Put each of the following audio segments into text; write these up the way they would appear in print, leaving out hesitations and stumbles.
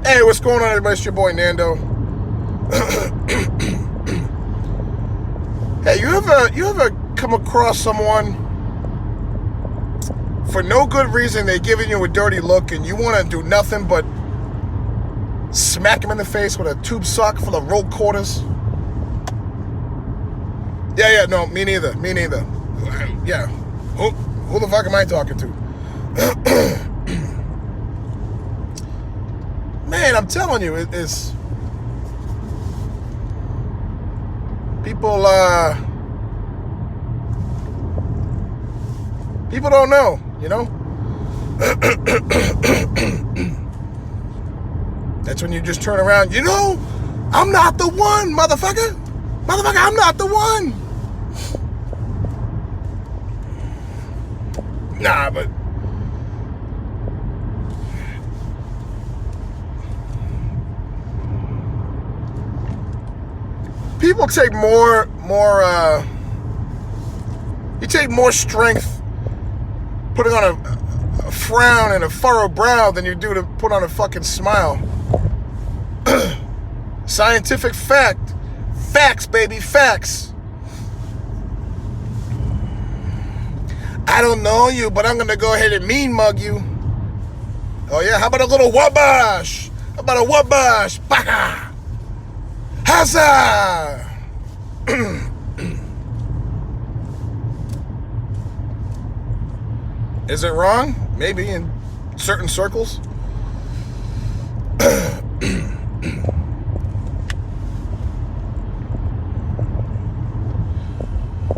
Hey, what's going on, everybody? It's your boy Nando. Hey, you ever come across someone for no good reason? They're giving you a dirty look, and you want to do nothing but smack him in the face with a tube sock full of rolled quarters? Yeah, no, me neither. Yeah, who the fuck am I talking to? Man, I'm telling you, it's people. People don't know, you know. That's when you just turn around. You know, I'm not the one, motherfucker. I'm not the one. Nah, but people take you take more strength putting on a frown and a furrowed brow than you do to put on a fucking smile. Scientific fact. Facts, baby, facts. I don't know you, but I'm gonna go ahead and mean mug you. Oh yeah, how about a little wabash? How about a wabash? Bah! Huzzah! Is it wrong? Maybe in certain circles.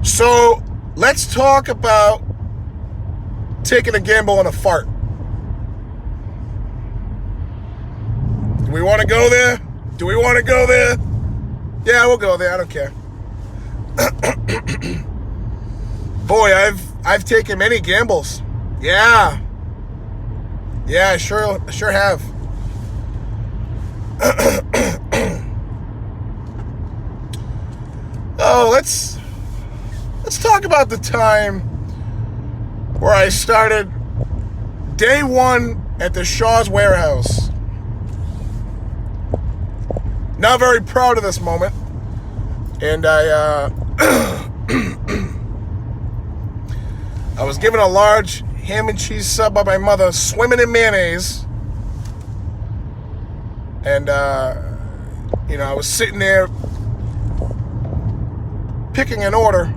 So, let's talk about taking a gamble on a fart. Do we want to go there? Yeah, we'll go there. I don't care. Boy, I've taken many gambles. Yeah, I sure have. Oh, let's talk about the time where I started day one at the Shaw's warehouse. Not very proud of this moment. And I was given a large ham and cheese sub by my mother, swimming in mayonnaise. And, I was sitting there picking an order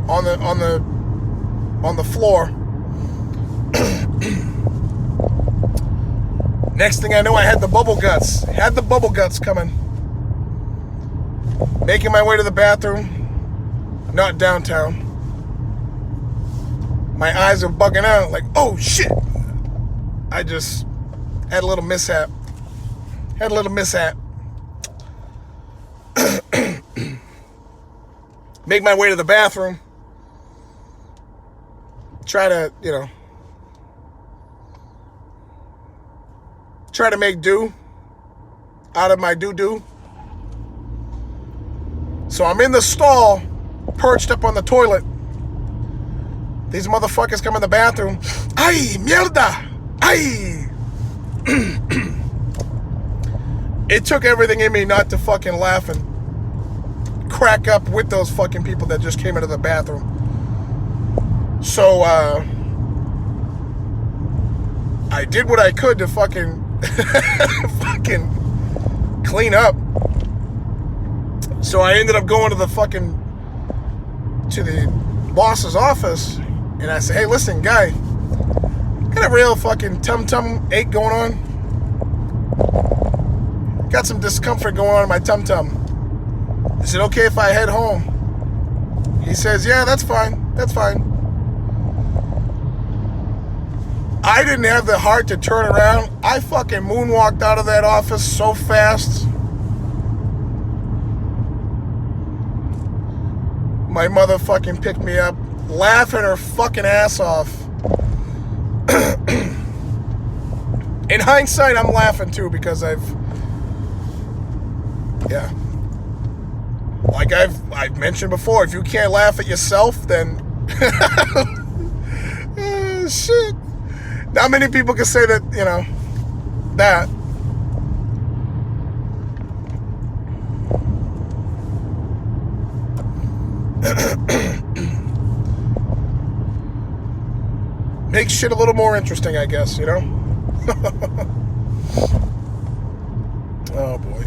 on the floor. Next thing I know, I had the bubble guts. Coming. Making my way to the bathroom. Not downtown. My eyes are bugging out. Like, oh shit. I just had a little mishap. Make my way to the bathroom. Try to make do out of my doo-doo. So I'm in the stall, perched up on the toilet. These motherfuckers come in the bathroom. Ay, mierda! Ay! It took everything in me not to fucking laugh and crack up with those fucking people that just came into the bathroom. So, I did what I could to fucking clean up. So I ended up going to the boss's office, and I said, hey, listen, guy, got a real fucking tum-tum ache going on. Got some discomfort going on in my tum-tum. Is it okay if I head home? He says, yeah, that's fine. I didn't have the heart to turn around. I fucking moonwalked out of that office so fast. My mother fucking picked me up, laughing her fucking ass off. In hindsight, I'm laughing too because like I've mentioned before, if you can't laugh at yourself, then shit. Not many people can say that, that. Makes shit a little more interesting, I guess, you know? Oh, boy.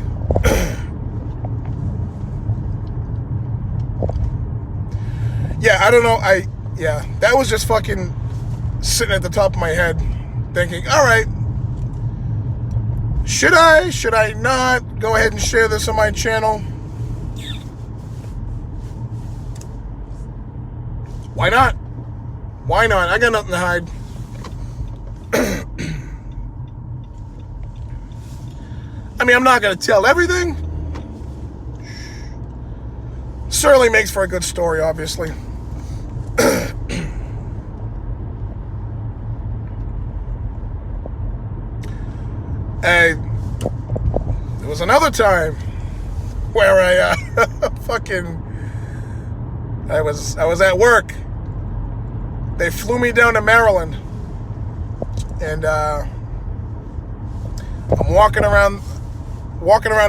Yeah, I don't know. Yeah, that was just fucking sitting at the top of my head thinking, all right, should I not go ahead and share this on my channel? Why not? Why not? I got nothing to hide. I mean, I'm not going to tell everything. Certainly makes for a good story, obviously. There was another time where I was at work. They flew me down to Maryland, and I'm walking around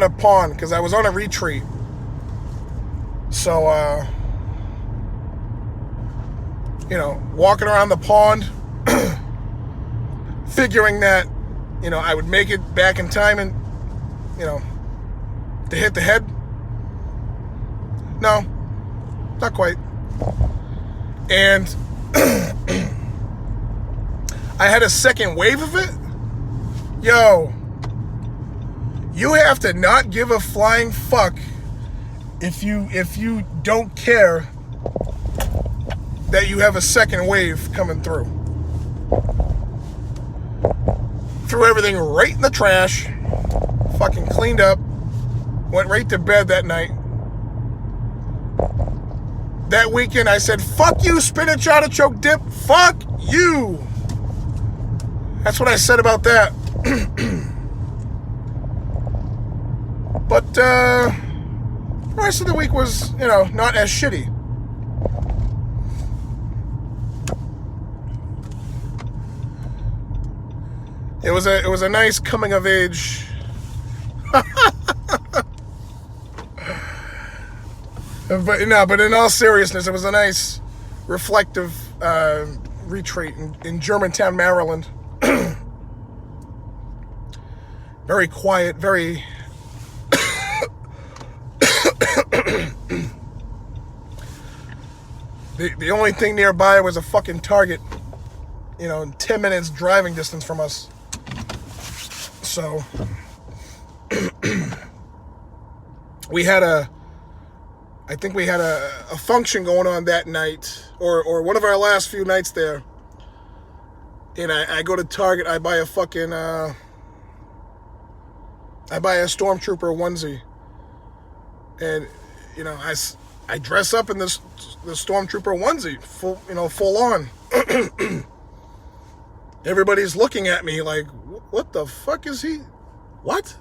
a pond because I was on a retreat. So, walking around the pond, figuring that, I would make it back in time and, to hit the head. No, not quite. And I had a second wave of it. Yo, you have to not give a flying fuck if you don't care that you have a second wave coming through. Threw everything right in the trash, fucking cleaned up, went right to bed that night. That weekend I said, fuck you, spinach artichoke dip, fuck you. That's what I said about that. But the rest of the week was, not as shitty. It was a nice coming of age. But in all seriousness, it was a nice reflective retreat in Germantown, Maryland. Very quiet, very the only thing nearby was a fucking Target, 10 minutes driving distance from us. So we had a function going on that night, or one of our last few nights there. And I go to Target, I buy a Stormtrooper onesie. And, I dress up in the Stormtrooper onesie, full on. Everybody's looking at me like, what the fuck is he? What?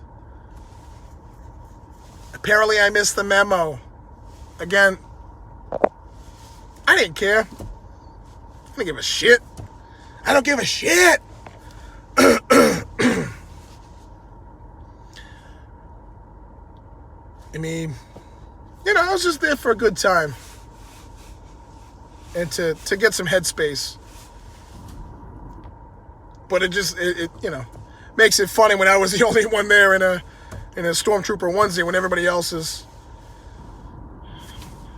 Apparently I missed the memo. Again, I didn't care. I didn't give a shit. I don't give a shit. I mean, I was just there for a good time. And to get some headspace. But it makes it funny when I was the only one there in a Stormtrooper onesie when everybody else is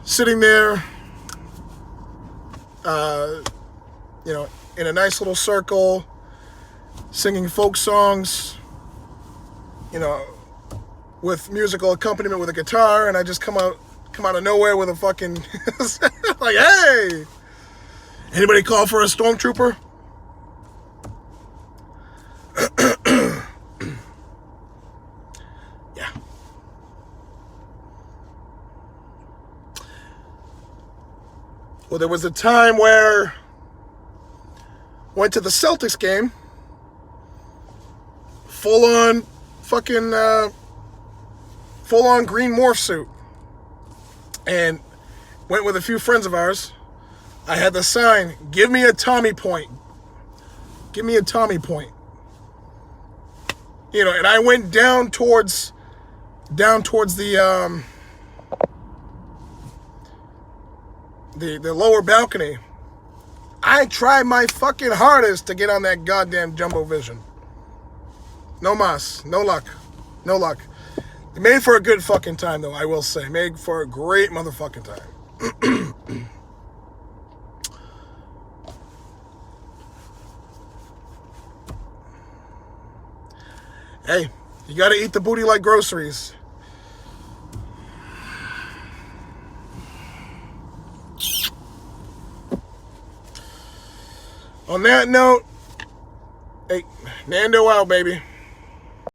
sitting there, in a nice little circle, singing folk songs, with musical accompaniment with a guitar, and I just come out of nowhere with a fucking like, hey, anybody call for a Stormtrooper? Yeah. Well, there was a time where went to the Celtics game, full on green morph suit, and went with a few friends of ours. I had the sign, give me a Tommy point. Give me a Tommy point. And I went down towards the the lower balcony. I tried my fucking hardest to get on that goddamn Jumbo Vision. No mas. No luck. No luck. It made for a good fucking time, though, I will say. Made for a great motherfucking time. Hey, you gotta eat the booty like groceries. On that note, hey, Nando out, baby.